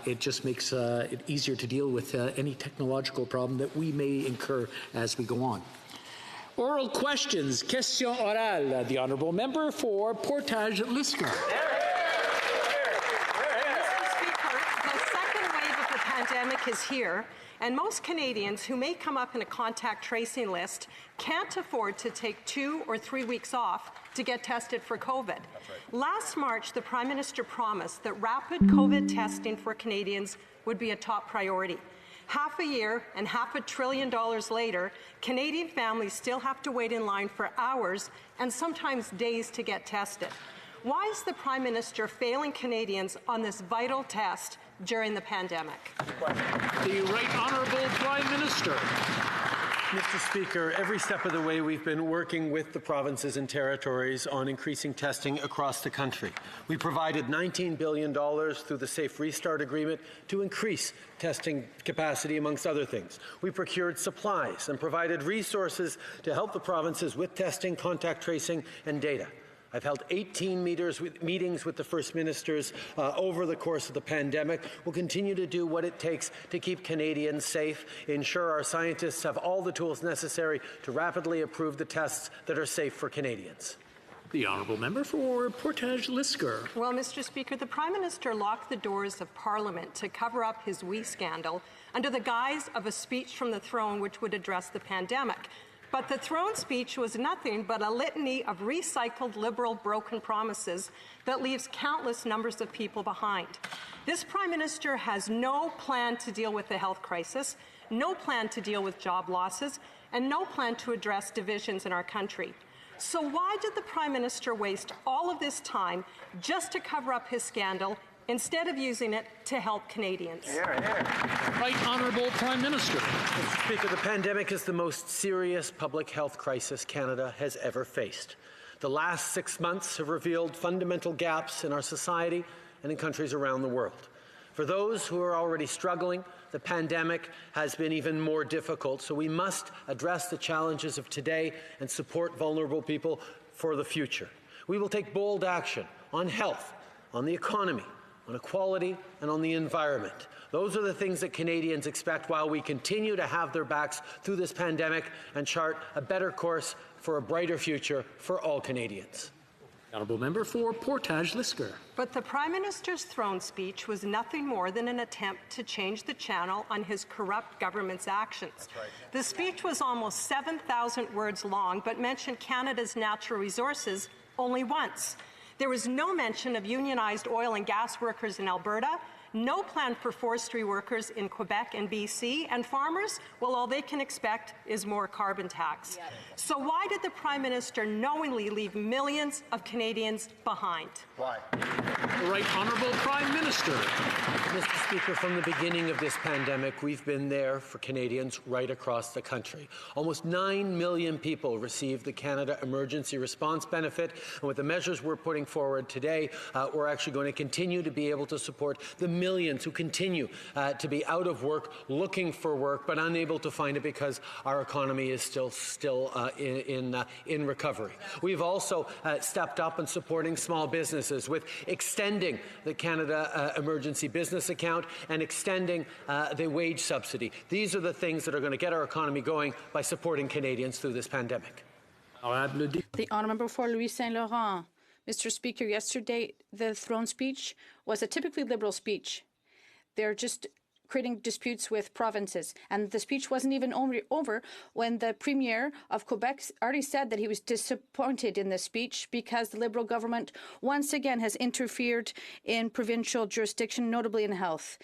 It just makes it easier to deal with any technological problem that we may incur as we go on. Oral questions. Question orale. The honourable member for Portage-Lisker. Pandemic is here, and most Canadians who may come up in a contact tracing list can't afford to take 2 or 3 weeks off to get tested for COVID. Right. Last March, the Prime Minister promised that rapid COVID testing for Canadians would be a top priority. Half a year and $500 billion later, Canadian families still have to wait in line for hours and sometimes days to get tested. Why is the Prime Minister failing Canadians on this vital test during the pandemic? The Right Honourable Prime Minister. Mr. Speaker, every step of the way we've been working with the provinces and territories on increasing testing across the country. We provided $19 billion through the Safe Restart Agreement to increase testing capacity, amongst other things. We procured supplies and provided resources to help the provinces with testing, contact tracing, and data. I've held 18 meetings with the First Ministers over the course of the pandemic. We'll continue to do what it takes to keep Canadians safe, ensure our scientists have all the tools necessary to rapidly approve the tests that are safe for Canadians. The honourable member for Portage-Lisker. Well, Mr. Speaker, the Prime Minister locked the doors of Parliament to cover up his WE scandal under the guise of a speech from the throne which would address the pandemic. But the throne speech was nothing but a litany of recycled Liberal broken promises that leaves countless numbers of people behind. This Prime Minister has no plan to deal with the health crisis, no plan to deal with job losses, and no plan to address divisions in our country. So why did the Prime Minister waste all of this time just to cover up his scandal instead of using it to help Canadians? Right Honourable Prime Minister. Mr. Speaker, the pandemic is the most serious public health crisis Canada has ever faced. The last 6 months have revealed fundamental gaps in our society and in countries around the world. For those who are already struggling, the pandemic has been even more difficult, so we must address the challenges of today and support vulnerable people for the future. We will take bold action on health, on the economy, on equality, and on the environment. Those are the things that Canadians expect while we continue to have their backs through this pandemic and chart a better course for a brighter future for all Canadians. Honourable member for Portage-Lisker. But the Prime Minister's throne speech was nothing more than an attempt to change the channel on his corrupt government's actions. Right. The speech was almost 7,000 words long, but mentioned Canada's natural resources only once. There was no mention of unionized oil and gas workers in Alberta, no plan for forestry workers in Quebec and BC, and farmers, well, all they can expect is more carbon tax. Yeah. So why did the Prime Minister knowingly leave millions of Canadians behind? Why? The Right Honourable Prime Minister. Mr. Speaker, from the beginning of this pandemic, we've been there for Canadians right across the country. Almost 9 million people received the Canada Emergency Response Benefit, and with the measures we're putting forward today, we're actually going to continue to be able to support the millions who continue to be out of work, looking for work, but unable to find it because our economy is still in recovery. We've also stepped up in supporting small businesses with extending the Canada Emergency Business Account and extending the wage subsidy. These are the things that are going to get our economy going by supporting Canadians through this pandemic. The honourable for Louis Saint Laurent. Mr. Speaker, yesterday the throne speech was a typically Liberal speech. They're just creating disputes with provinces. And the speech wasn't even over when the Premier of Quebec already said that he was disappointed in the speech because the Liberal government once again has interfered in provincial jurisdiction, notably in health.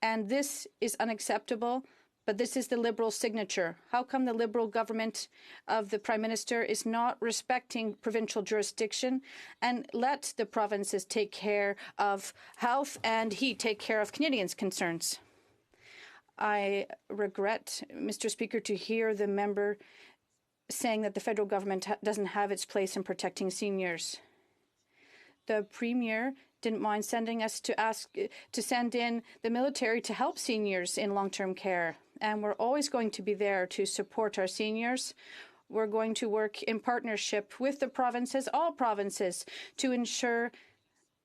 And this is unacceptable. But this is the Liberal signature. How come the Liberal government of the Prime Minister is not respecting provincial jurisdiction and let the provinces take care of health and he take care of Canadians' concerns? I regret, Mr. Speaker, to hear the member saying that the federal government doesn't have its place in protecting seniors. The Premier didn't mind sending us to send in the military to help seniors in long-term care. And we're always going to be there to support our seniors. We're going to work in partnership with the provinces, all provinces, to ensure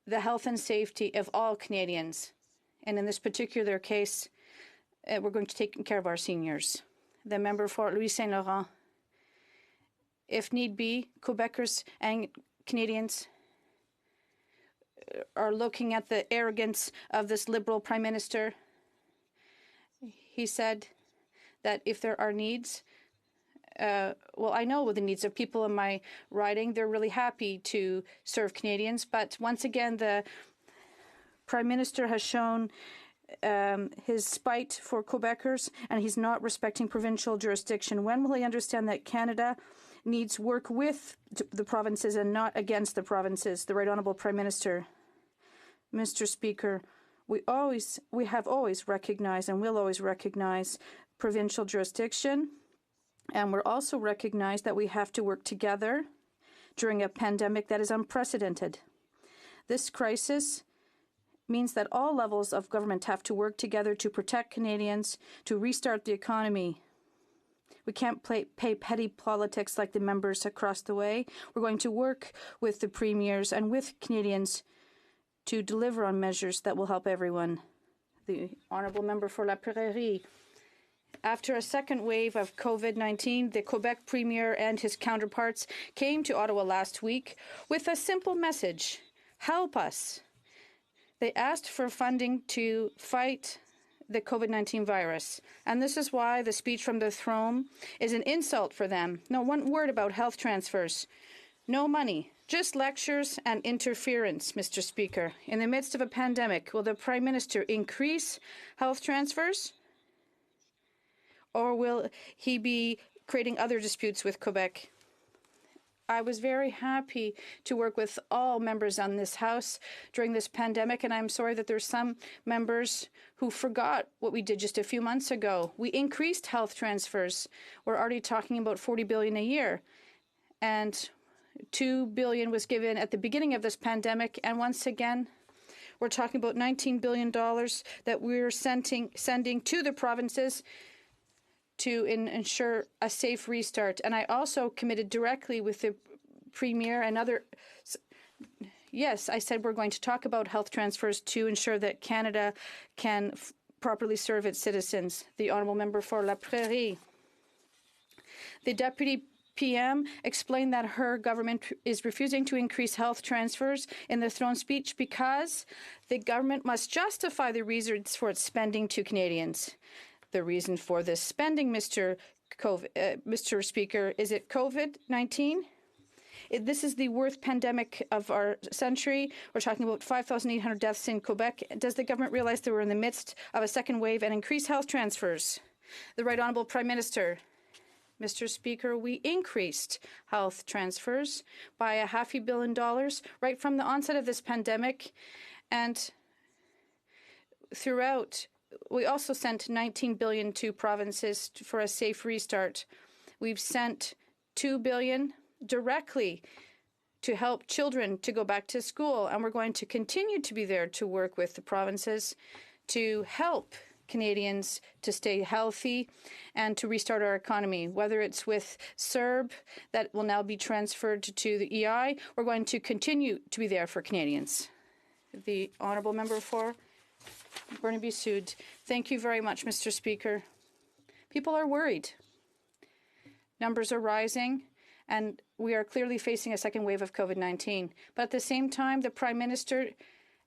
the health and safety of all Canadians. And in this particular case, we're going to take care of our seniors. The member for Louis Saint Laurent. If need be, Quebecers and Canadians are looking at the arrogance of this Liberal Prime Minister. He said that if there are needs, well, I know the needs of people in my riding. They're really happy to serve Canadians. But once again, the Prime Minister has shown his spite for Quebecers, and he's not respecting provincial jurisdiction. When will he understand that Canada needs work with the provinces and not against the provinces? The Right Honourable Prime Minister. Mr. Speaker, we have always recognized and will always recognize provincial jurisdiction, and we're also recognized that we have to work together during a pandemic that is unprecedented. This crisis means that all levels of government have to work together to protect Canadians, to restart the economy. We can't play petty politics like the members across the way. We're going to work with the premiers and with Canadians to deliver on measures that will help everyone. The Honourable Member for La Prairie. After a second wave of COVID-19, the Quebec Premier and his counterparts came to Ottawa last week with a simple message: help us. They asked for funding to fight the COVID-19 virus. And this is why the speech from the throne is an insult for them. No one word about health transfers. No money. Just lectures and interference, Mr. Speaker. In the midst of a pandemic, will the Prime Minister increase health transfers? Or will he be creating other disputes with Quebec? I was very happy to work with all members on this House during this pandemic, and I'm sorry that there's some members who forgot what we did just a few months ago. We increased health transfers. We're already talking about $40 billion a year, and $2 billion was given at the beginning of this pandemic, and once again, we're talking about $19 billion that we're sending to the provinces to ensure a safe restart. And I also committed directly with the Premier and other. Yes, I said we're going to talk about health transfers to ensure that Canada can properly serve its citizens. The Honourable Member for La Prairie. The Deputy PM explained that her government is refusing to increase health transfers in the throne speech because the government must justify the reasons for its spending to Canadians. The reason for this spending, Mr. Speaker, is it COVID-19? This is the worst pandemic of our century. We're talking about 5,800 deaths in Quebec. Does the government realize that we're in the midst of a second wave and increase health transfers? The Right Honourable Prime Minister. Mr. Speaker, we increased health transfers by $500 million right from the onset of this pandemic, and throughout. We also sent $19 billion to provinces for a safe restart. We've sent $2 billion directly to help children to go back to school, and we're going to continue to be there to work with the provinces to help Canadians to stay healthy and to restart our economy, whether it's with CERB that will now be transferred to the EI. We're going to continue to be there for Canadians. The Honourable Member for Burnaby Sud. Thank you very much, Mr. Speaker. People are worried. Numbers are rising, and we are clearly facing a second wave of COVID-19. But at the same time, the Prime Minister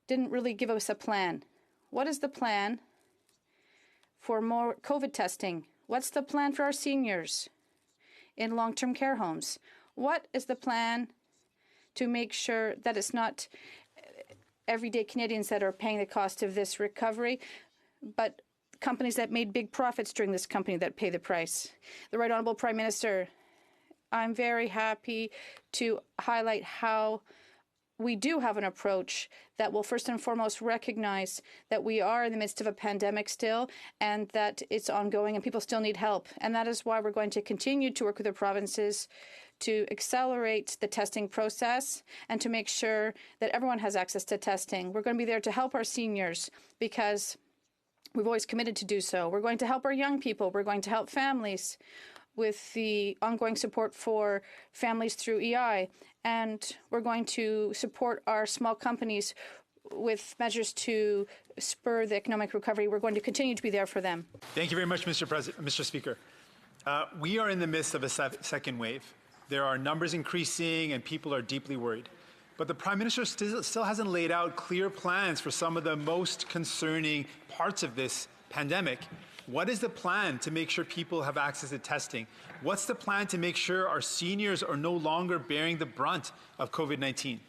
didn't really give us a plan. What is the plan for more COVID testing? What's the plan for our seniors in long-term care homes? What is the plan to make sure that it's not everyday Canadians that are paying the cost of this recovery, but companies that made big profits during this company that pay the price? The Right Honourable Prime Minister, I'm very happy to highlight how we do have an approach that will first and foremost recognize that we are in the midst of a pandemic still and that it's ongoing and people still need help. And that is why we're going to continue to work with the provinces to accelerate the testing process and to make sure that everyone has access to testing. We're going to be there to help our seniors because we've always committed to do so. We're going to help our young people. We're going to help families with the ongoing support for families through EI. And we're going to support our small companies with measures to spur the economic recovery. We're going to continue to be there for them. Thank you very much, Mr. Speaker. We are in the midst of a second wave. There are numbers increasing and people are deeply worried. But the Prime Minister still hasn't laid out clear plans for some of the most concerning parts of this pandemic. What is the plan to make sure people have access to testing? What's the plan to make sure our seniors are no longer bearing the brunt of COVID-19?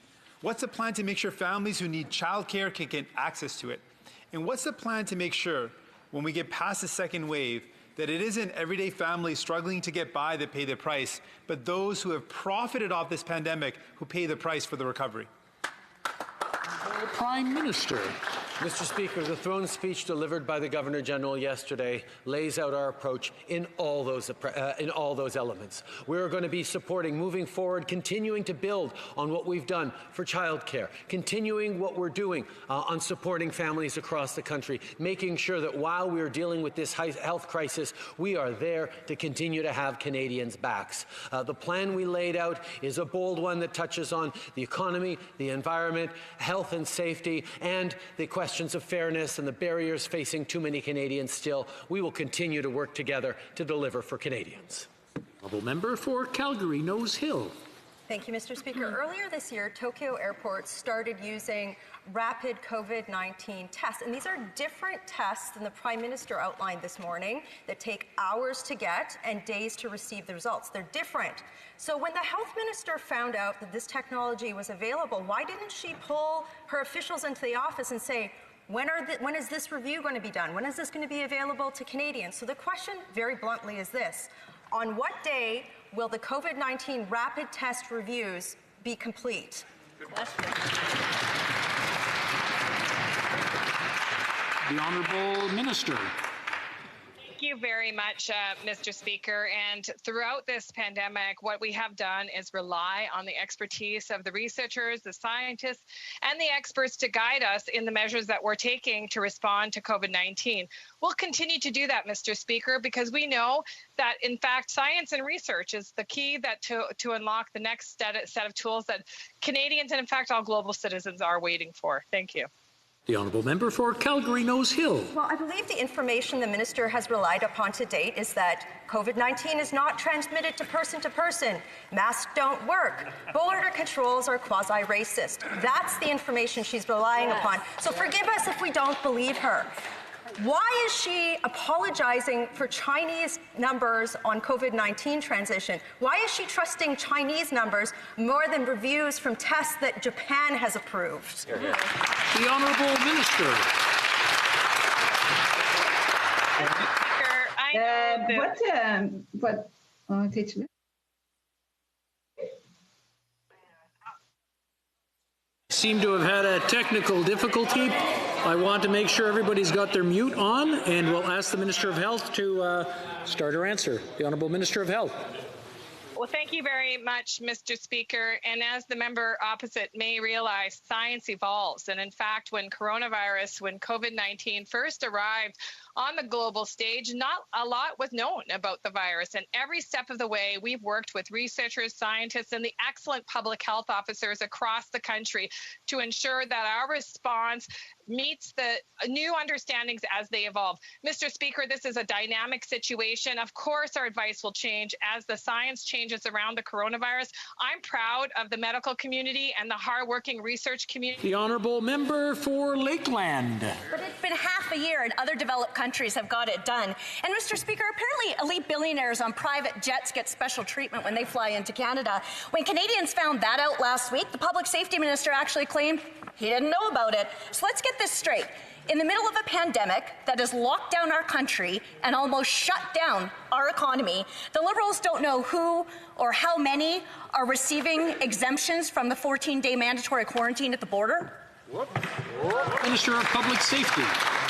What's the plan to make sure families who need childcare can get access to it? And what's the plan to make sure, when we get past the second wave, that it isn't everyday families struggling to get by that pay the price, but those who have profited off this pandemic who pay the price for the recovery? Prime Minister. Mr. Speaker, the throne speech delivered by the Governor-General yesterday lays out our approach in all those elements. We're going to be supporting, moving forward, continuing to build on what we've done for childcare, continuing what we're doing on supporting families across the country, making sure that while we're dealing with this health crisis, we are there to continue to have Canadians' backs. The plan we laid out is a bold one that touches on the economy, the environment, health and safety, and the questions of fairness and the barriers facing too many Canadians still. We will continue to work together to deliver for Canadians. Honourable member for Calgary Nose Hill. Thank you, Mr. Speaker. Earlier this year, Tokyo Airport started using rapid COVID-19 tests. And these are different tests than the Prime Minister outlined this morning that take hours to get and days to receive the results. They're different. So when the Health Minister found out that this technology was available, why didn't she pull her officials into the office and say, when is this review going to be done? When is this going to be available to Canadians? So the question, very bluntly, is this. On what day will the COVID-19 rapid test reviews be complete? The Honourable Minister. Thank you very much, Mr. Speaker. And throughout this pandemic, what we have done is rely on the expertise of the researchers, the scientists, and the experts to guide us in the measures that we're taking to respond to COVID-19. We'll continue to do that, Mr. Speaker, because we know that, in fact, science and research is the key that to unlock the next set of tools that Canadians and, in fact, all global citizens are waiting for. Thank you. The Honourable Member for Calgary Nose Hill. Well, I believe the information the Minister has relied upon to date is that COVID-19 is not transmitted to person. Masks don't work. Border controls are quasi-racist. That's the information she's relying upon. So forgive us if we don't believe her. Why is she apologizing for Chinese numbers on COVID-19 transition? Why is she trusting Chinese numbers more than reviews from tests that Japan has approved? The Honourable Minister. Seem to have had a technical difficulty. I want to make sure everybody's got their mute on, and we'll ask the Minister of Health to start her answer. The Honourable Minister of Health. Well, thank you very much, Mr. Speaker. And as the member opposite may realize, science evolves. And in fact, when COVID-19 first arrived on the global stage, not a lot was known about the virus. And every step of the way, we've worked with researchers, scientists, and the excellent public health officers across the country to ensure that our response meets the new understandings as they evolve. Mr. Speaker, this is a dynamic situation. Of course, our advice will change as the science changes around the coronavirus. I'm proud of the medical community and the hardworking research community. The Honourable Member for Lakeland. But it's been half a year and other developed countries have got it done. And Mr. Speaker, apparently elite billionaires on private jets get special treatment when they fly into Canada. When Canadians found that out last week, the Public Safety Minister actually claimed he didn't know about it. So let's get this straight. In the middle of a pandemic that has locked down our country and almost shut down our economy, the Liberals don't know who or how many are receiving exemptions from the 14-day mandatory quarantine at the border? Minister of Public Safety.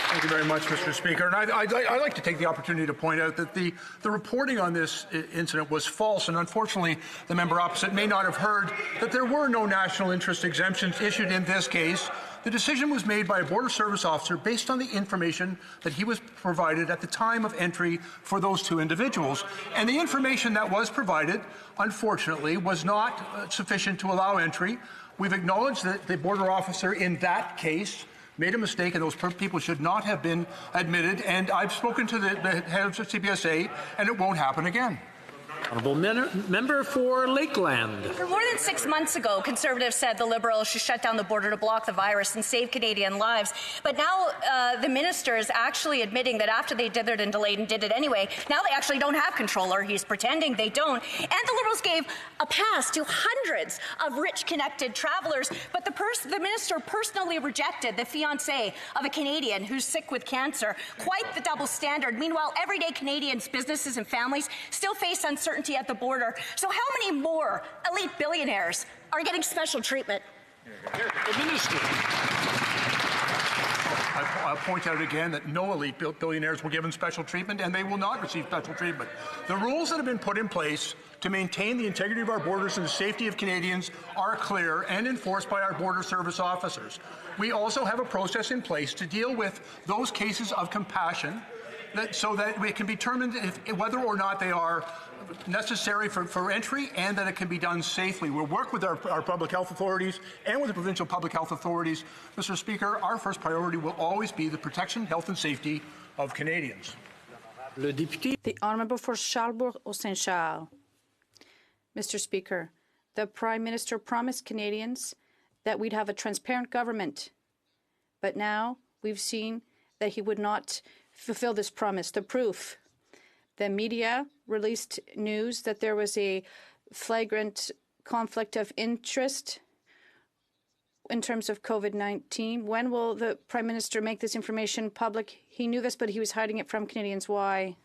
Thank you very much, Mr. Speaker. And I'd like to take the opportunity to point out that the reporting on this incident was false, and unfortunately, the member opposite may not have heard that there were no national interest exemptions issued in this case. The decision was made by a border service officer based on the information that he was provided at the time of entry for those two individuals. And the information that was provided, unfortunately, was not sufficient to allow entry. We've acknowledged that the border officer in that case made a mistake and those people should not have been admitted. And I've spoken to the head of CPSA, and it won't happen again. Honourable member for Lakeland. For more than 6 months ago, Conservatives said the Liberals should shut down the border to block the virus and save Canadian lives. But now the minister is actually admitting that after they dithered and delayed and did it anyway, now they actually don't have control, or he's pretending they don't. And the Liberals gave a pass to hundreds of rich, connected travelers. But the minister personally rejected the fiancé of a Canadian who's sick with cancer. Quite the double standard. Meanwhile, everyday Canadians, businesses and families still face uncertainty at the border. So how many more elite billionaires are getting special treatment? The minister. I'll point out again that no elite billionaires were given special treatment, and they will not receive special treatment. The rules that have been put in place to maintain the integrity of our borders and the safety of Canadians are clear and enforced by our border service officers. We also have a process in place to deal with those cases of compassion so that we can determine whether or not they are necessary for entry and that it can be done safely. We'll work with our public health authorities and with the provincial public health authorities. Mr. Speaker, our first priority will always be the protection, health and safety of Canadians. Le député. The honourable for Charlebourg-Saint-Charles. Mr. Speaker, the Prime Minister promised Canadians that we'd have a transparent government, but now we've seen that he would not fulfill this promise. The proof: the media released news that there was a flagrant conflict of interest in terms of COVID-19. When will the Prime Minister make this information public? He knew this, but he was hiding it from Canadians. Why?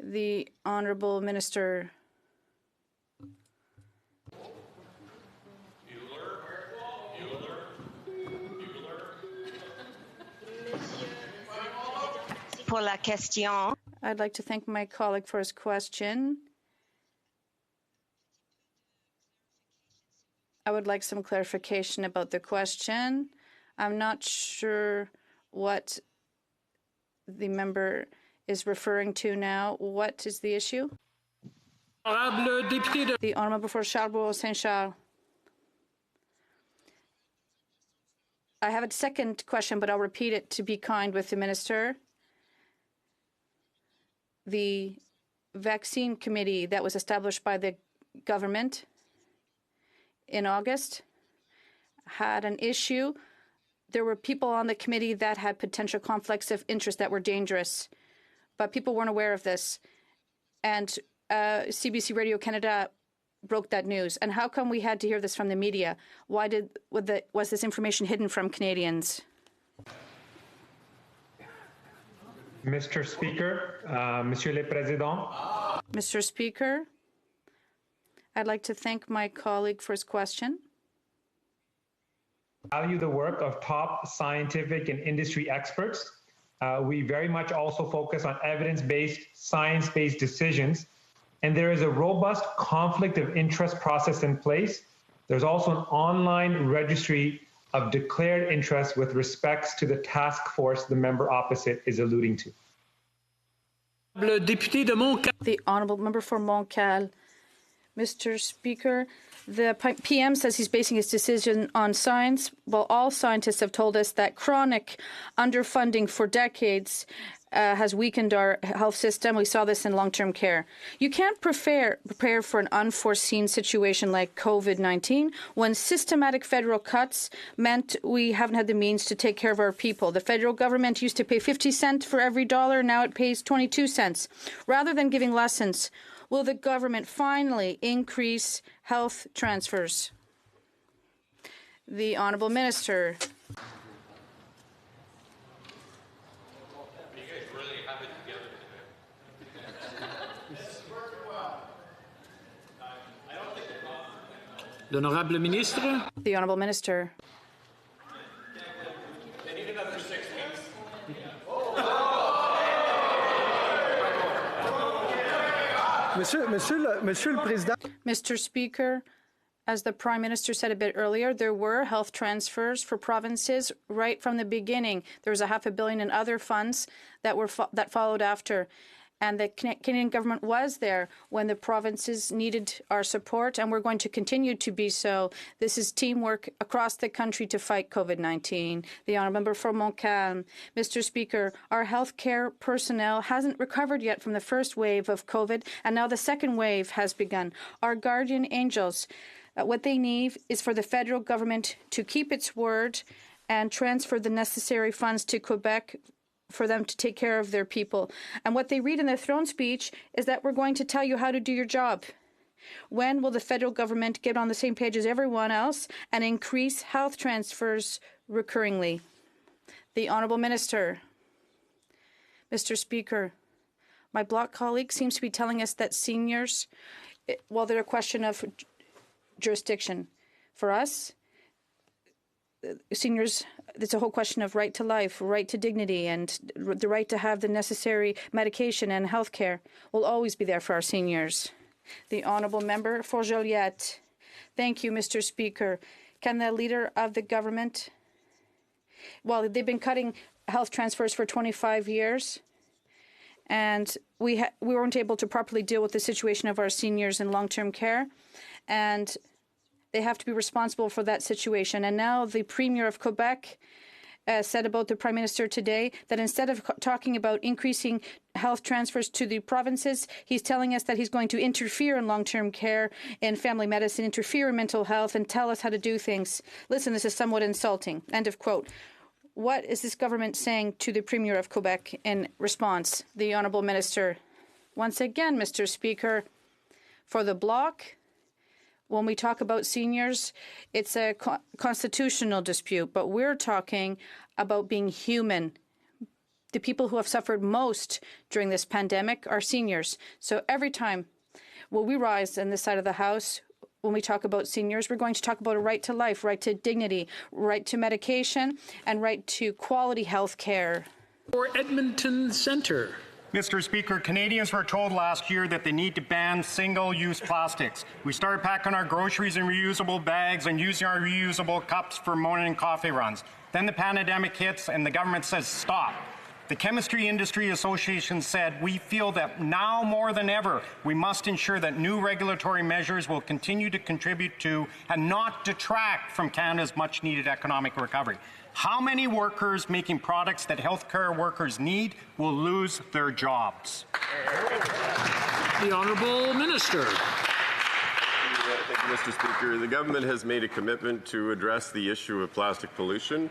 The Honourable Minister. Pour la question. I'd like to thank my colleague for his question. I would like some clarification about the question. I'm not sure what the member is referring to now. What is the issue? The Honourable for Charlebourg-Saint-Charles. I have a second question, but I'll repeat it to be kind with the minister. The vaccine committee that was established by the government in August had an issue. There were people on the committee that had potential conflicts of interest that were dangerous, but people weren't aware of this. And CBC Radio Canada broke that news. And how come we had to hear this from the media? Why was this information hidden from Canadians? Mr. Speaker, Monsieur le Président. Mr. Speaker, I'd like to thank my colleague for his question. Value the work of top scientific and industry experts. We very much also focus on evidence-based, science-based decisions, and there is a robust conflict of interest process in place. There's also an online registry of declared interest with respects to the task force the member opposite is alluding to. The Honourable Member for Montcalm. Mr. Speaker, the PM says he's basing his decision on science. Well, all scientists have told us that chronic underfunding for decades has weakened our health system. We saw this in long-term care. You can't prepare for an unforeseen situation like COVID-19 when systematic federal cuts meant we haven't had the means to take care of our people. The federal government used to pay 50 cents for every dollar. Now it pays 22 cents. Rather than giving lessons, will the government finally increase health transfers? The Honourable Minister. L'Honorable Ministre. The Honourable Minister. Monsieur le Président. Mr. Speaker, As the Prime Minister said a bit earlier, there were health transfers for provinces right from the beginning. There was $500 million in other funds that followed after. And the Canadian government was there when the provinces needed our support, and we're going to continue to be so. This is teamwork across the country to fight COVID-19. The Honourable Member for Montcalm. Mr. Speaker, our healthcare personnel hasn't recovered yet from the first wave of COVID, and now the second wave has begun. Our guardian angels, what they need is for the federal government to keep its word and transfer the necessary funds to Quebec for them to take care of their people. And what they read in their throne speech is that we're going to tell you how to do your job. When will the federal government get on the same page as everyone else and increase health transfers recurringly? The Honourable Minister. Mr. Speaker, my Bloc colleague seems to be telling us that seniors, well, they're a question of jurisdiction. For us, seniors, it's a whole question of right to life, right to dignity, and the right to have the necessary medication and health care will always be there for our seniors. The Honourable Member for Joliette. Thank you, Mr. Speaker. Can the Leader of the Government, well, they've been cutting health transfers for 25 years, and we weren't able to properly deal with the situation of our seniors in long-term care, and they have to be responsible for that situation. And now the Premier of Quebec said about the Prime Minister today that instead of talking about increasing health transfers to the provinces, he's telling us that he's going to interfere in long-term care, in family medicine, interfere in mental health, and tell us how to do things. Listen, this is somewhat insulting. End of quote. What is this government saying to the Premier of Quebec in response? The Honourable Minister. Once again, Mr. Speaker, for the Bloc, when we talk about seniors, it's a constitutional dispute, but we're talking about being human. The people who have suffered most during this pandemic are seniors. So every time when we rise on this side of the House, when we talk about seniors, we're going to talk about a right to life, right to dignity, right to medication, and right to quality health care. For Edmonton Centre. Mr. Speaker, Canadians were told last year that they need to ban single-use plastics. We started packing our groceries in reusable bags and using our reusable cups for morning coffee runs. Then the pandemic hits and the government says stop. The Chemistry Industry Association said, we feel that now more than ever, we must ensure that new regulatory measures will continue to contribute to and not detract from Canada's much-needed economic recovery. How many workers making products that healthcare workers need will lose their jobs? The Honourable Minister. Thank you, Mr. Speaker. The government has made a commitment to address the issue of plastic pollution.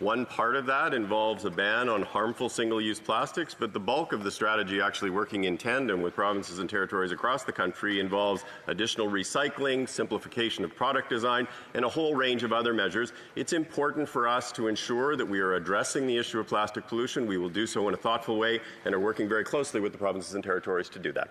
One part of that involves a ban on harmful single-use plastics, but the bulk of the strategy, actually working in tandem with provinces and territories across the country, involves additional recycling, simplification of product design, and a whole range of other measures. It's important for us to ensure that we are addressing the issue of plastic pollution. We will do so in a thoughtful way and are working very closely with the provinces and territories to do that.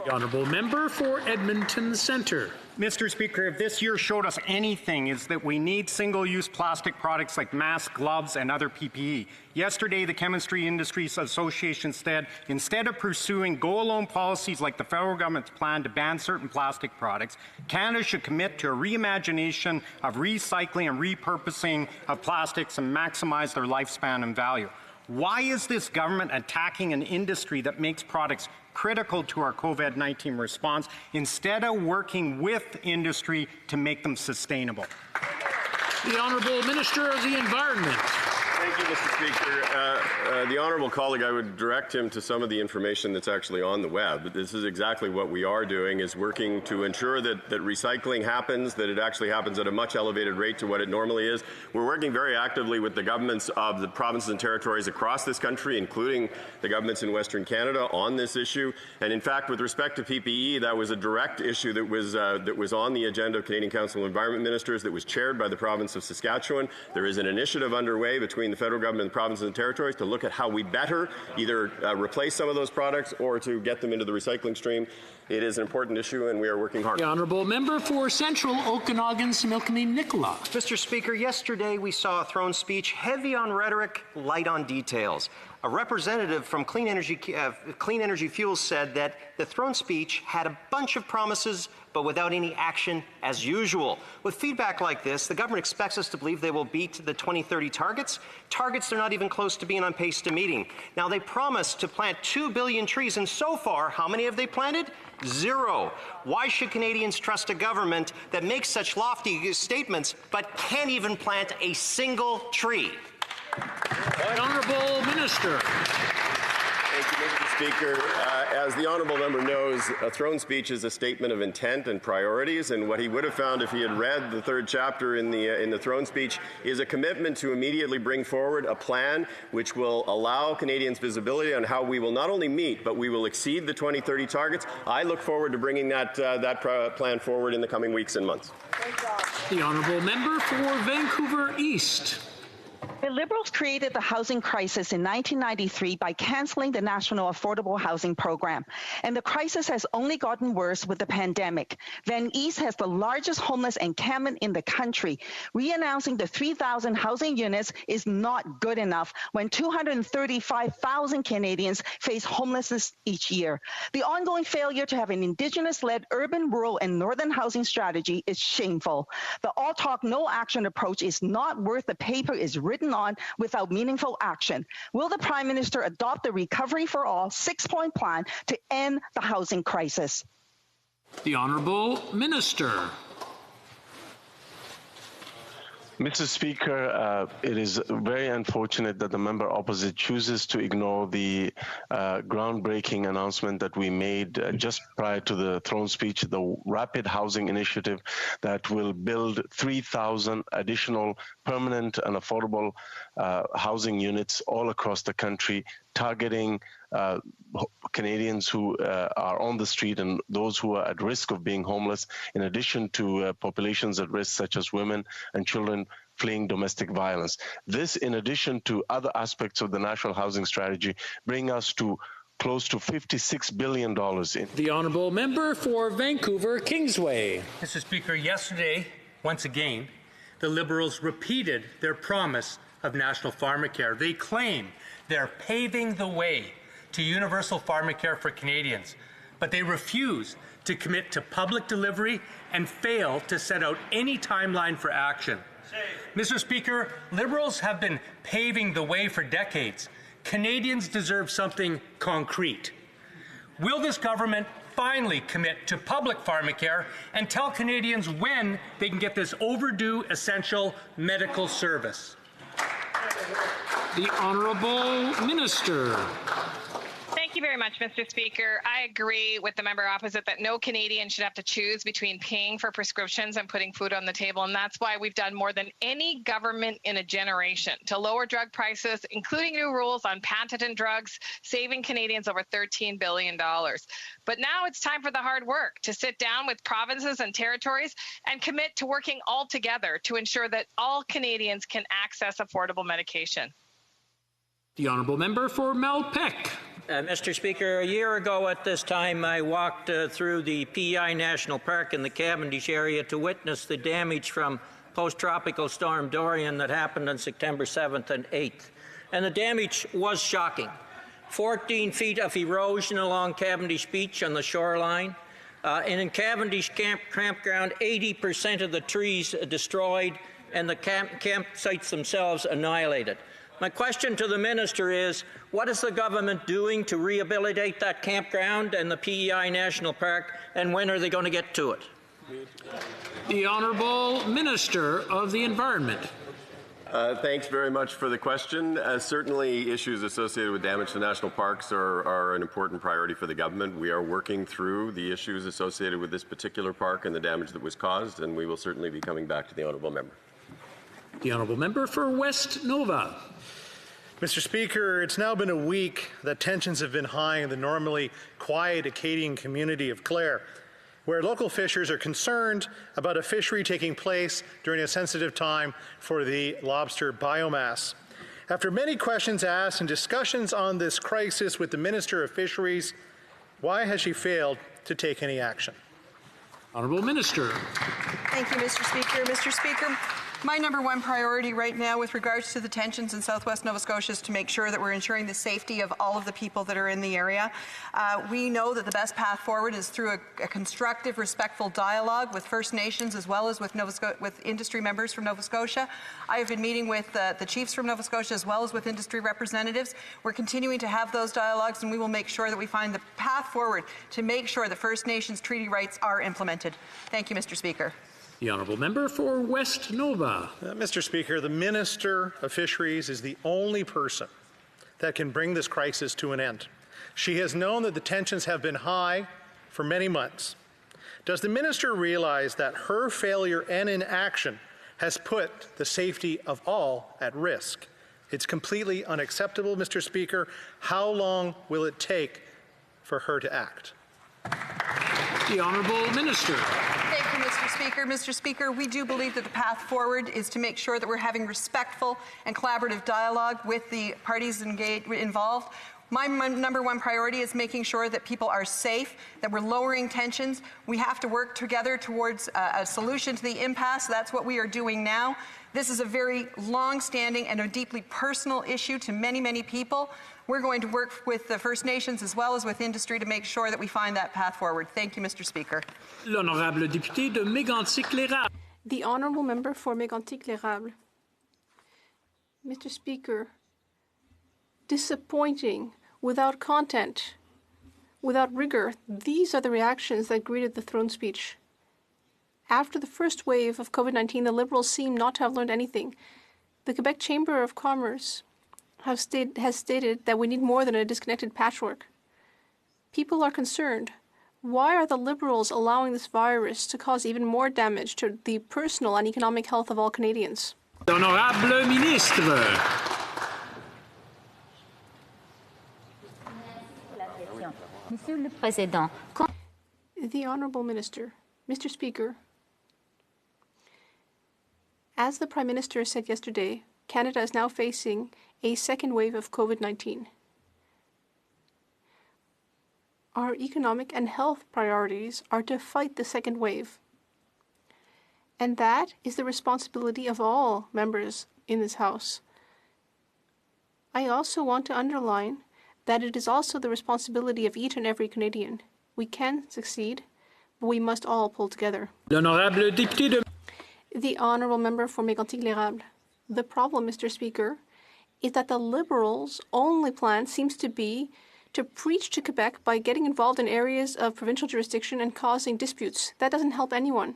The Honourable Member for Edmonton Centre. Mr. Speaker, if this year showed us anything, is that we need single-use plastic products like masks, gloves, and other PPE. Yesterday, the Chemistry Industries Association said, instead of pursuing go-alone policies like the federal government's plan to ban certain plastic products, Canada should commit to a reimagination of recycling and repurposing of plastics and maximize their lifespan and value. Why is this government attacking an industry that makes products critical to our COVID-19 response instead of working with industry to make them sustainable? The Honourable Minister of the Environment. Thank you, Mr. Speaker. The honourable colleague, I would direct him to some of the information that's actually on the web. This is exactly what we are doing, is working to ensure that recycling happens, that it actually happens at a much elevated rate to what it normally is. We're working very actively with the governments of the provinces and territories across this country, including the governments in Western Canada, on this issue. And in fact, with respect to PPE, that was a direct issue that was on the agenda of Canadian Council of Environment Ministers that was chaired by the province of Saskatchewan. There is an initiative underway between the federal government and the provinces and territories to look at how we better either replace some of those products or to get them into the recycling stream. It is an important issue, and we are working hard. The Honourable Member for Central Okanagan, Similkameen Nicola. Mr. Speaker, yesterday we saw a throne speech heavy on rhetoric, light on details. A representative from Clean Energy Fuels said that the throne speech had a bunch of promises, but without any action as usual. With feedback like this, the government expects us to believe they will beat the 2030 targets they're not even close to being on pace to meeting. Now, they promised to plant 2 billion trees, and so far, how many have they planted? 0. Why should Canadians trust a government that makes such lofty statements but can't even plant a single tree? The Honourable Minister. Thank you, Mr. Speaker. As the honourable member knows, a throne speech is a statement of intent and priorities, and what he would have found if he had read the third chapter in the throne speech is a commitment to immediately bring forward a plan which will allow Canadians visibility on how we will not only meet, but we will exceed the 2030 targets. I look forward to bringing that plan forward in the coming weeks and months. The honourable member for Vancouver East. The Liberals created the housing crisis in 1993 by cancelling the National Affordable Housing Program. And the crisis has only gotten worse with the pandemic. Van East has the largest homeless encampment in the country. Re-announcing the 3,000 housing units is not good enough when 235,000 Canadians face homelessness each year. The ongoing failure to have an Indigenous-led urban, rural, and northern housing strategy is shameful. The all talk, no action approach is not worth the paper it's written on without meaningful action. Will the Prime Minister adopt the Recovery for All 6-point plan to end the housing crisis? The Honourable Minister. Mr. Speaker, it is very unfortunate that the member opposite chooses to ignore the groundbreaking announcement that we made just prior to the throne speech, the Rapid Housing Initiative that will build 3,000 additional permanent and affordable housing units all across the country, targeting Canadians who are on the street and those who are at risk of being homeless, in addition to populations at risk such as women and children fleeing domestic violence. This, in addition to other aspects of the National Housing Strategy, bring us to close to $56 billion. The Honourable Member for Vancouver Kingsway. Mr. Speaker, yesterday, once again, the Liberals repeated their promise of national pharmacare. They claim they're paving the way to universal pharmacare for Canadians, but they refuse to commit to public delivery and fail to set out any timeline for action. Mr. Speaker, Liberals have been paving the way for decades. Canadians deserve something concrete. Will this government finally commit to public pharmacare and tell Canadians when they can get this overdue essential medical service? The Honourable Minister. Thank you very much, Mr. Speaker. I agree with the member opposite that no Canadian should have to choose between paying for prescriptions and putting food on the table, and that's why we've done more than any government in a generation to lower drug prices, including new rules on patented drugs, saving Canadians over $13 billion. But now it's time for the hard work to sit down with provinces and territories and commit to working all together to ensure that all Canadians can access affordable medication. The Honourable Member for Malpeque. Mr. Speaker, a year ago at this time, I walked through the PEI National Park in the Cavendish area to witness the damage from post-tropical storm Dorian that happened on September 7th and 8th. And the damage was shocking. 14 feet of erosion along Cavendish Beach on the shoreline. And in Cavendish Campground, 80% of the trees destroyed and the campsites themselves annihilated. My question to the Minister is, what is the government doing to rehabilitate that campground and the PEI National Park, and when are they going to get to it? The Honourable Minister of the Environment. Thanks very much for the question. Certainly issues associated with damage to national parks are an important priority for the government. We are working through the issues associated with this particular park and the damage that was caused, and we will certainly be coming back to the Honourable Member. The Honourable Member for West Nova. Mr. Speaker, it's now been a week that tensions have been high in the normally quiet Acadian community of Clare, where local fishers are concerned about a fishery taking place during a sensitive time for the lobster biomass. After many questions asked and discussions on this crisis with the Minister of Fisheries, why has she failed to take any action? Honourable Minister. Thank you, Mr. Speaker. Mr. Speaker, My number one priority right now with regards to the tensions in southwest Nova Scotia is to make sure that we're ensuring the safety of all of the people that are in the area. We know that the best path forward is through a constructive, respectful dialogue with First Nations as well as with industry members from Nova Scotia. I have been meeting with the chiefs from Nova Scotia as well as with industry representatives. We're continuing to have those dialogues, and we will make sure that we find the path forward to make sure that First Nations treaty rights are implemented. Thank you, Mr. Speaker. The honourable member for West Nova. Mr. Speaker, the Minister of Fisheries is the only person that can bring this crisis to an end. She has known that the tensions have been high for many months. Does the Minister realize that her failure and inaction has put the safety of all at risk? It's completely unacceptable, Mr. Speaker. How long will it take for her to act? The Honourable Minister. Thank you, Mr. Speaker. Mr. Speaker, we do believe that the path forward is to make sure that we're having respectful and collaborative dialogue with the parties involved. My number one priority is making sure that people are safe, that we're lowering tensions. We have to work together towards a solution to the impasse. That's what we are doing now. This is a very long-standing and a deeply personal issue to many, many people. We're going to work with the First Nations as well as with industry to make sure that we find that path forward. Thank you, Mr. Speaker. L'honorable député de Mégantic-l'Érable. The honourable member for Mégantic-l'Érable. Mr. Speaker, disappointing, without content, without rigor, these are the reactions that greeted the throne speech. After the first wave of COVID-19, the Liberals seem not to have learned anything. The Quebec Chamber of Commerce has stated that we need more than a disconnected patchwork. People are concerned. Why are the Liberals allowing this virus to cause even more damage to the personal and economic health of all Canadians? Honorable Ministre. Monsieur le Président. The Honourable Minister. Mr. Speaker, as the Prime Minister said yesterday, Canada is now facing a second wave of COVID-19. Our economic and health priorities are to fight the second wave. And that is the responsibility of all members in this House. I also want to underline that it is also the responsibility of each and every Canadian. We can succeed, but we must all pull together. L'honorable député de... The honourable member for Mégantic-l'Érable. The problem, Mr. Speaker, is that the Liberals' only plan seems to be to preach to Quebec by getting involved in areas of provincial jurisdiction and causing disputes. That doesn't help anyone.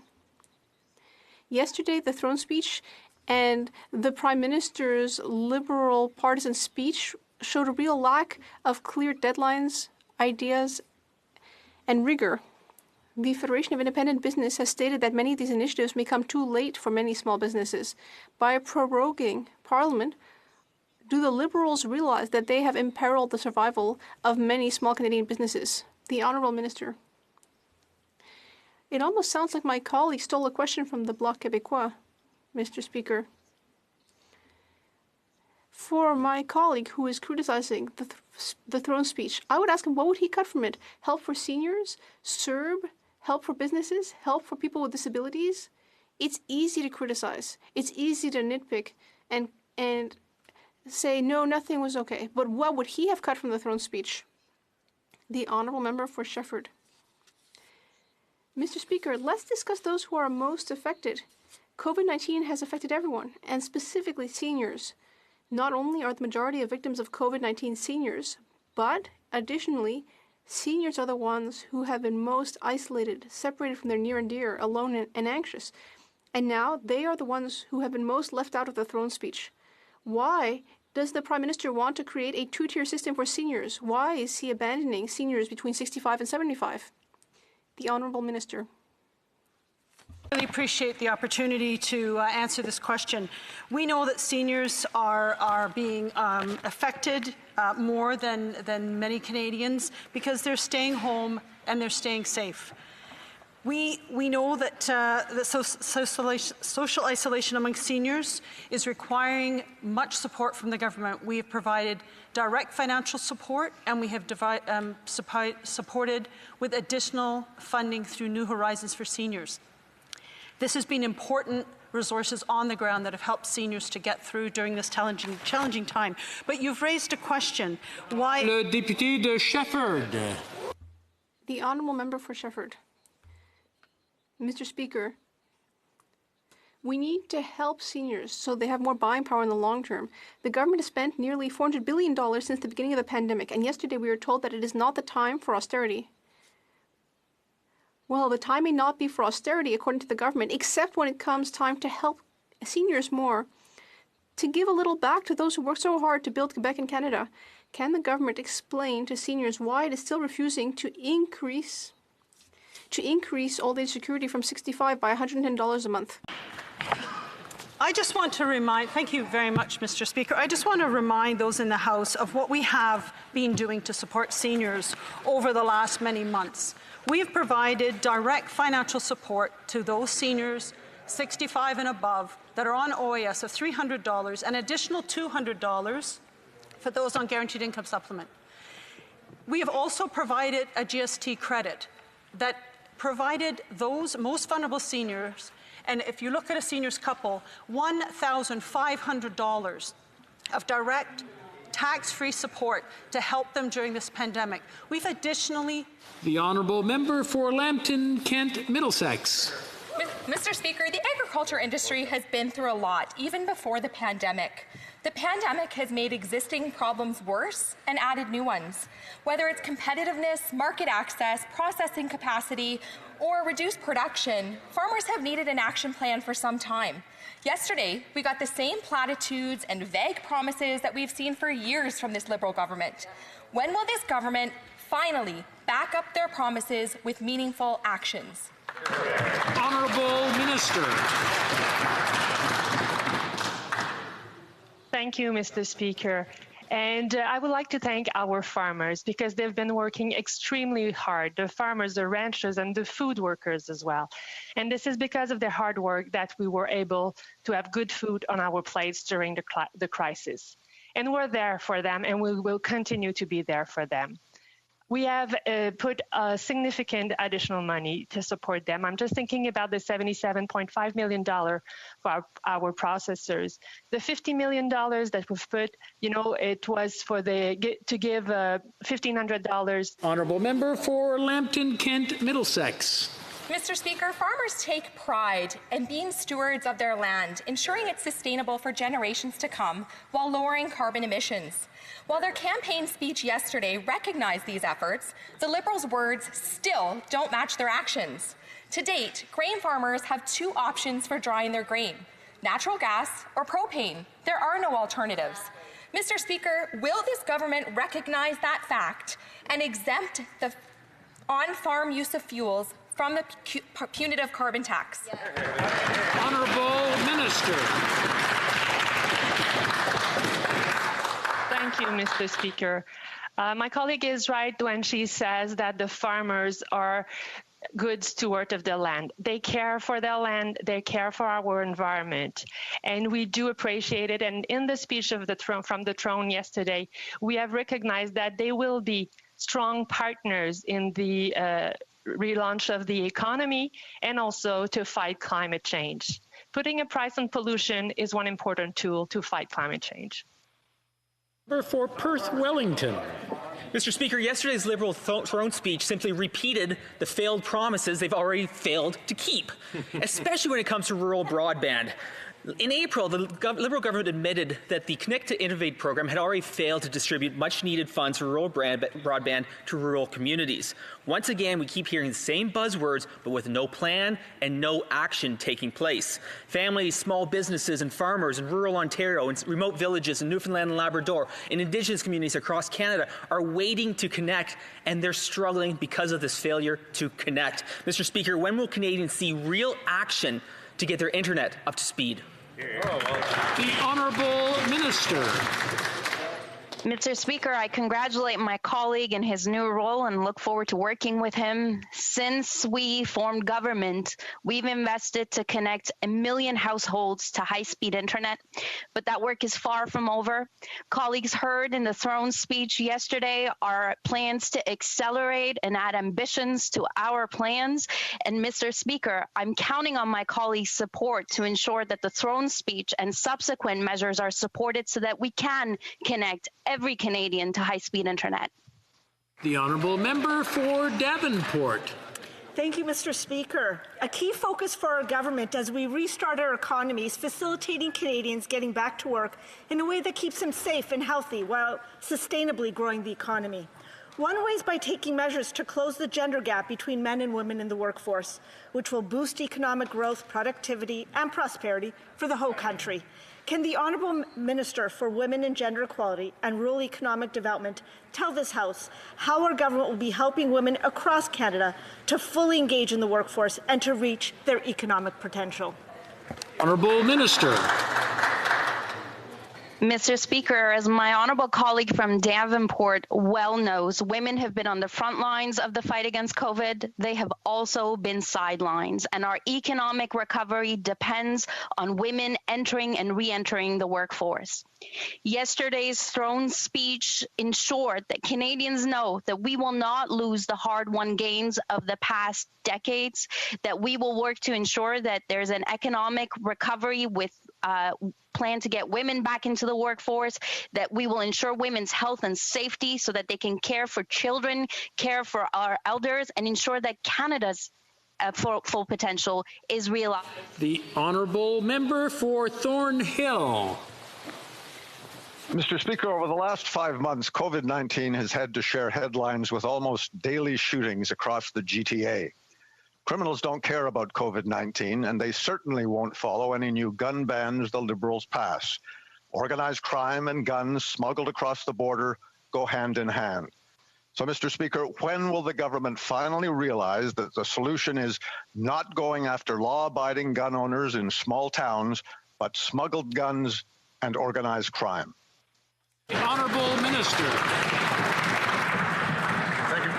Yesterday, the throne speech and the Prime Minister's Liberal partisan speech showed a real lack of clear deadlines, ideas, and rigor. The Federation of Independent Business has stated that many of these initiatives may come too late for many small businesses. By proroguing Parliament, do the Liberals realize that they have imperiled the survival of many small Canadian businesses? The Honourable Minister. It almost sounds like my colleague stole a question from the Bloc Québécois, Mr. Speaker. For my colleague who is criticizing the throne speech, I would ask him, what would he cut from it? Help for seniors? CERB? Help for businesses? Help for people with disabilities? It's easy to criticize. It's easy to nitpick and say, no, nothing was okay. But what would he have cut from the throne speech? The honourable member for Shefford. Mr. Speaker, let's discuss those who are most affected. COVID-19 has affected everyone, and specifically seniors. Not only are the majority of victims of COVID-19 seniors, but additionally, seniors are the ones who have been most isolated, separated from their near and dear, alone and anxious. And now they are the ones who have been most left out of the throne speech. Why does the Prime Minister want to create a two-tier system for seniors? Why is he abandoning seniors between 65 and 75? The Honourable Minister. I really appreciate the opportunity to answer this question. We know that seniors are being affected more than many Canadians because they're staying home and they're staying safe. We know that the social isolation among seniors is requiring much support from the government. We have provided direct financial support, and we have supported with additional funding through New Horizons for Seniors. This has been important resources on the ground that have helped seniors to get through during this challenging time. But you've raised a question. Why... Le député de Shefford. The honourable member for Shefford. Mr. Speaker, we need to help seniors so they have more buying power in the long term. The government has spent nearly $400 billion since the beginning of the pandemic, and yesterday we were told that it is not the time for austerity. Well, the time may not be for austerity, according to the government, except when it comes time to help seniors more, to give a little back to those who work so hard to build Quebec and Canada. Can the government explain to seniors why it is still refusing to increase old age security from 65 by $110 a month? I just want to remind, thank you very much, Mr. Speaker. I just want to remind those in the House of what we have been doing to support seniors over the last many months. We have provided direct financial support to those seniors 65 and above that are on OAS of $300, an additional $200 for those on guaranteed income supplement. We have also provided a GST credit that provided those most vulnerable seniors, and if you look at a seniors couple, $1,500 of direct tax-free support to help them during this pandemic. We've additionally... The honourable member for Lambton, Kent, Middlesex. Mr. Speaker, the agriculture industry has been through a lot, even before the pandemic. The pandemic has made existing problems worse and added new ones. Whether it's competitiveness, market access, processing capacity, or reduced production, farmers have needed an action plan for some time. Yesterday, we got the same platitudes and vague promises that we've seen for years from this Liberal government. When will this government finally back up their promises with meaningful actions? Honourable Minister. Thank you, Mr. Speaker. And I would like to thank our farmers because they've been working extremely hard, the farmers, the ranchers, and the food workers as well. And this is because of their hard work that we were able to have good food on our plates during the crisis. And we're there for them, and we will continue to be there for them. We have put significant additional money to support them. I'm just thinking about the $77.5 million for our processors. The $50 million that we've put, it was for to give $1,500. Honourable member for Lambton, Kent, Middlesex. Mr. Speaker, farmers take pride in being stewards of their land, ensuring it's sustainable for generations to come while lowering carbon emissions. While their campaign speech yesterday recognized these efforts, the Liberals' words still don't match their actions. To date, grain farmers have two options for drying their grain: natural gas or propane. There are no alternatives. Mr. Speaker, will this government recognize that fact and exempt the on-farm use of fuels from the punitive carbon tax? Honourable Minister. Thank you, Mr. Speaker. My colleague is right when she says that the farmers are good stewards of their land. They care for their land, they care for our environment, and we do appreciate it. And in the speech of from the throne yesterday, we have recognized that they will be strong partners in the relaunch of the economy and also to fight climate change. Putting a price on pollution is one important tool to fight climate change. For Perth Wellington. Mr. Speaker, yesterday's Liberal throne speech simply repeated the failed promises they've already failed to keep, especially when it comes to rural broadband. In April, the Liberal government admitted that the Connect to Innovate program had already failed to distribute much-needed funds for rural broadband to rural communities. Once again, we keep hearing the same buzzwords, but with no plan and no action taking place. Families, small businesses, and farmers in rural Ontario, and remote villages in Newfoundland and Labrador, and Indigenous communities across Canada are waiting to connect, and they're struggling because of this failure to connect. Mr. Speaker, when will Canadians see real action to get their internet up to speed? The Honourable Minister. Mr. Speaker, I congratulate my colleague in his new role and look forward to working with him. Since we formed government, we've invested to connect 1 million households to high-speed internet, but that work is far from over. Colleagues heard in the throne speech yesterday our plans to accelerate and add ambitions to our plans. And Mr. Speaker, I'm counting on my colleagues' support to ensure that the throne speech and subsequent measures are supported so that we can connect every Canadian to high-speed internet. The honourable member for Davenport. Thank you, Mr. Speaker. A key focus for our government as we restart our economy is facilitating Canadians getting back to work in a way that keeps them safe and healthy while sustainably growing the economy. One way is by taking measures to close the gender gap between men and women in the workforce, which will boost economic growth, productivity, and prosperity for the whole country. Can the Honourable Minister for Women and Gender Equality and Rural Economic Development tell this House how our government will be helping women across Canada to fully engage in the workforce and to reach their economic potential? Honourable Minister. Mr. Speaker, as my honourable colleague from Davenport well knows, women have been on the front lines of the fight against COVID. They have also been sidelines, and our economic recovery depends on women entering and re-entering the workforce. Yesterday's throne speech ensured that Canadians know that we will not lose the hard-won gains of the past decades, that we will work to ensure that there's an economic recovery with plan to get women back into the workforce, that we will ensure women's health and safety so that they can care for children, care for our elders, and ensure that Canada's full potential is realized. The honourable member for Thornhill. Mr. Speaker, over the last 5 months, COVID-19 has had to share headlines with almost daily shootings across the GTA. Criminals don't care about COVID-19, and they certainly won't follow any new gun bans the Liberals pass. Organized crime and guns smuggled across the border go hand in hand. So, Mr. Speaker, when will the government finally realize that the solution is not going after law-abiding gun owners in small towns, but smuggled guns and organized crime? The Honourable Minister.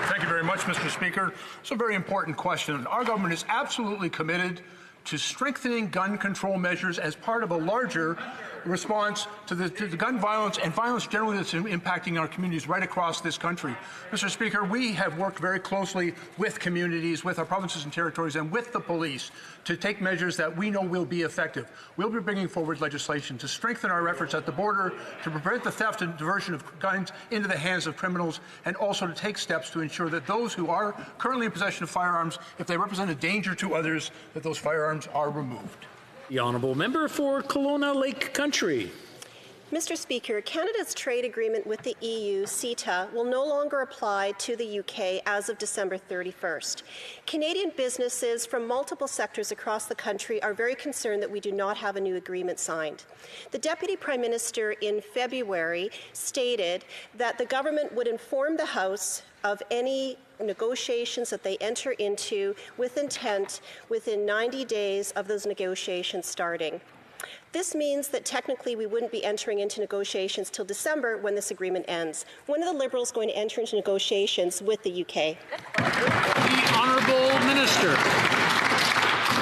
Thank you very much, Mr. Speaker. It's a very important question. Our government is absolutely committed to strengthening gun control measures as part of a larger response to the gun violence and violence generally that's impacting our communities right across this country. Mr. Speaker, we have worked very closely with communities, with our provinces and territories, and with the police to take measures that we know will be effective. We'll be bringing forward legislation to strengthen our efforts at the border, to prevent the theft and diversion of guns into the hands of criminals, and also to take steps to ensure that those who are currently in possession of firearms, if they represent a danger to others, that those firearms are removed. The honourable member for Kelowna Lake Country. Mr. Speaker, Canada's trade agreement with the EU, CETA, will no longer apply to the UK as of December 31st. Canadian businesses from multiple sectors across the country are very concerned that we do not have a new agreement signed. The Deputy Prime Minister in February stated that the government would inform the House of any negotiations that they enter into with intent within 90 days of those negotiations starting. This means that technically we wouldn't be entering into negotiations till December when this agreement ends. When are the Liberals going to enter into negotiations with the UK? The Honourable Minister.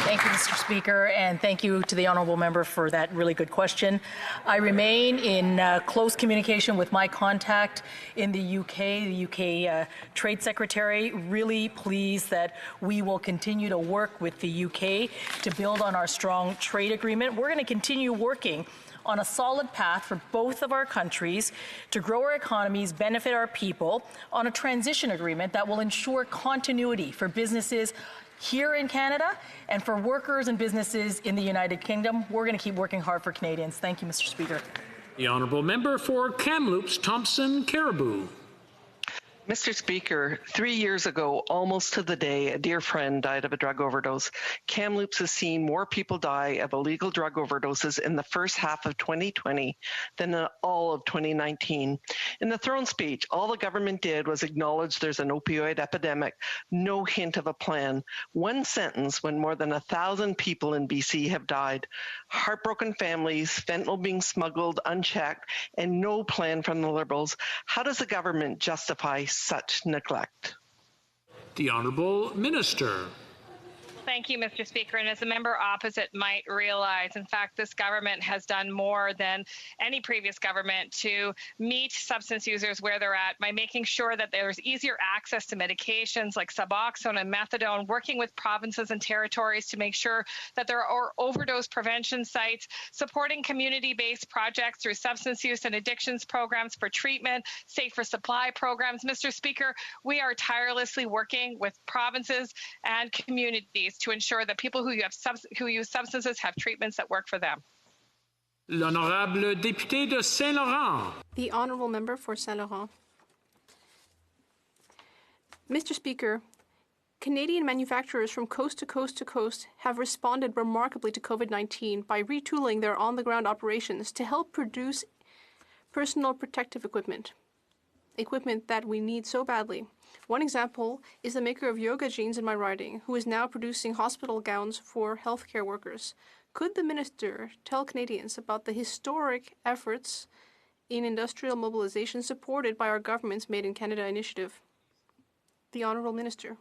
Thank you, Mr. Speaker, and thank you to the honourable member for that really good question. I remain in close communication with my contact in the UK Trade Secretary, really pleased that we will continue to work with the UK to build on our strong trade agreement. We're going to continue working on a solid path for both of our countries to grow our economies, benefit our people, on a transition agreement that will ensure continuity for businesses here in Canada and for workers and businesses in the United Kingdom. We're going to keep working hard for Canadians. Thank you, Mr. Speaker. The honourable member for Kamloops, Thompson, Caribou. Mr. Speaker, 3 years ago, almost to the day, a dear friend died of a drug overdose. Kamloops has seen more people die of illegal drug overdoses in the first half of 2020 than in all of 2019. In the throne speech, all the government did was acknowledge there's an opioid epidemic, no hint of a plan. One sentence when more than 1,000 people in BC have died. Heartbroken families, fentanyl being smuggled unchecked, and no plan from the Liberals. How does the government justify such neglect? The Honourable Minister. Thank you, Mr. Speaker. And as the member opposite might realize, in fact, this government has done more than any previous government to meet substance users where they're at by making sure that there's easier access to medications like Suboxone and methadone, working with provinces and territories to make sure that there are overdose prevention sites, supporting community-based projects through substance use and addictions programs for treatment, safer supply programs. Mr. Speaker, we are tirelessly working with provinces and communities to ensure that people who use substances have treatments that work for them. L'honorable député de Saint-Laurent. The honourable member for Saint-Laurent. Mr. Speaker, Canadian manufacturers from coast to coast to coast have responded remarkably to COVID-19 by retooling their on-the-ground operations to help produce personal protective equipment that we need so badly. One example is the maker of yoga jeans in my riding, who is now producing hospital gowns for healthcare workers. Could the minister tell Canadians about the historic efforts in industrial mobilization supported by our government's Made in Canada initiative? The Honourable Minister.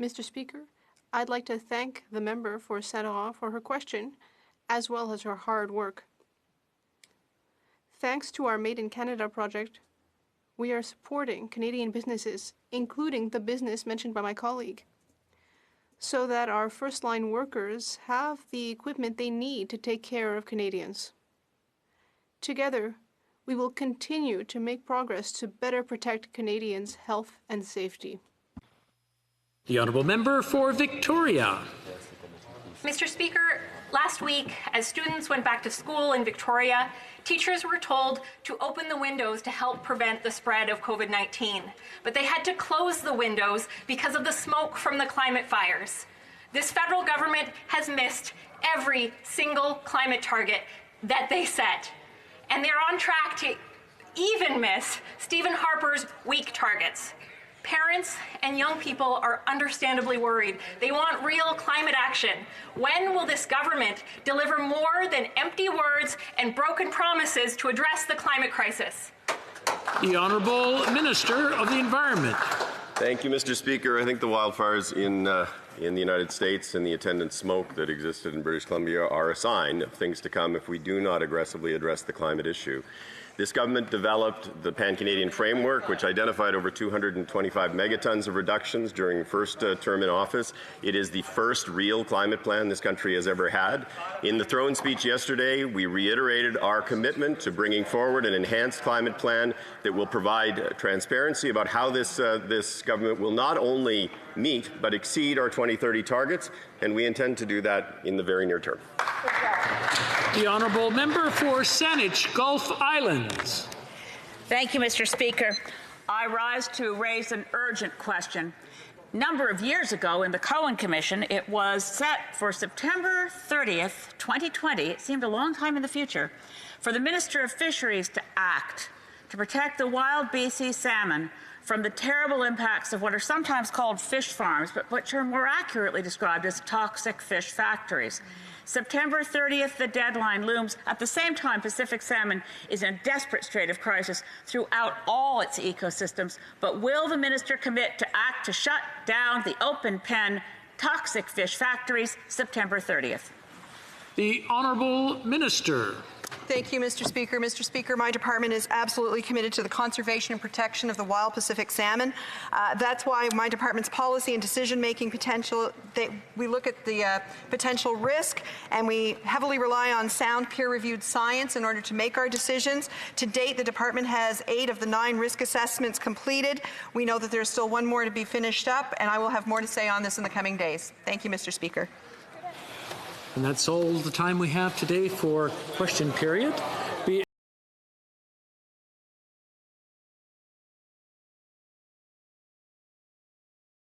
Mr. Speaker, I'd like to thank the member for Saint-Laurent for her question, as well as her hard work. Thanks to our Made in Canada project, we are supporting Canadian businesses, including the business mentioned by my colleague, so that our first-line workers have the equipment they need to take care of Canadians. Together, we will continue to make progress to better protect Canadians' health and safety. The Honourable Member for Victoria. Mr. Speaker, last week, as students went back to school in Victoria, teachers were told to open the windows to help prevent the spread of COVID-19. But they had to close the windows because of the smoke from the climate fires. This federal government has missed every single climate target that they set. And they're on track to even miss Stephen Harper's weak targets. Parents and young people are understandably worried. They want real climate action. When will this government deliver more than empty words and broken promises to address the climate crisis? The Honourable Minister of the Environment. Thank you, Mr. Speaker. I think the wildfires in the United States and the attendant smoke that existed in British Columbia are a sign of things to come if we do not aggressively address the climate issue. This government developed the Pan-Canadian Framework, which identified over 225 megatons of reductions during first term in office. It is the first real climate plan this country has ever had. In the throne speech yesterday, we reiterated our commitment to bringing forward an enhanced climate plan that will provide transparency about how this government will not only meet but exceed our 2030 targets, and we intend to do that in the very near term. The Honourable Member for Saanich Gulf Islands. Thank you, Mr. Speaker. I rise to raise an urgent question. A number of years ago in the Cohen Commission, it was set for September 30th, 2020, it seemed a long time in the future, for the Minister of Fisheries to act to protect the wild BC salmon from the terrible impacts of what are sometimes called fish farms, but which are more accurately described as toxic fish factories. September 30th, the deadline looms. At the same time, Pacific salmon is in a desperate state of crisis throughout all its ecosystems. But will the minister commit to act to shut down the open pen toxic fish factories September 30th? The Honourable Minister. Thank you, Mr. Speaker. Mr. Speaker, my department is absolutely committed to the conservation and protection of the wild Pacific salmon. That's why my department's policy and decision-making potential, we look at the potential risk, and we heavily rely on sound peer-reviewed science in order to make our decisions. To date, the department has 8 of the 9 risk assessments completed. We know that there's still 1 more to be finished up, and I will have more to say on this in the coming days. Thank you, Mr. Speaker. And that's all the time we have today for question period.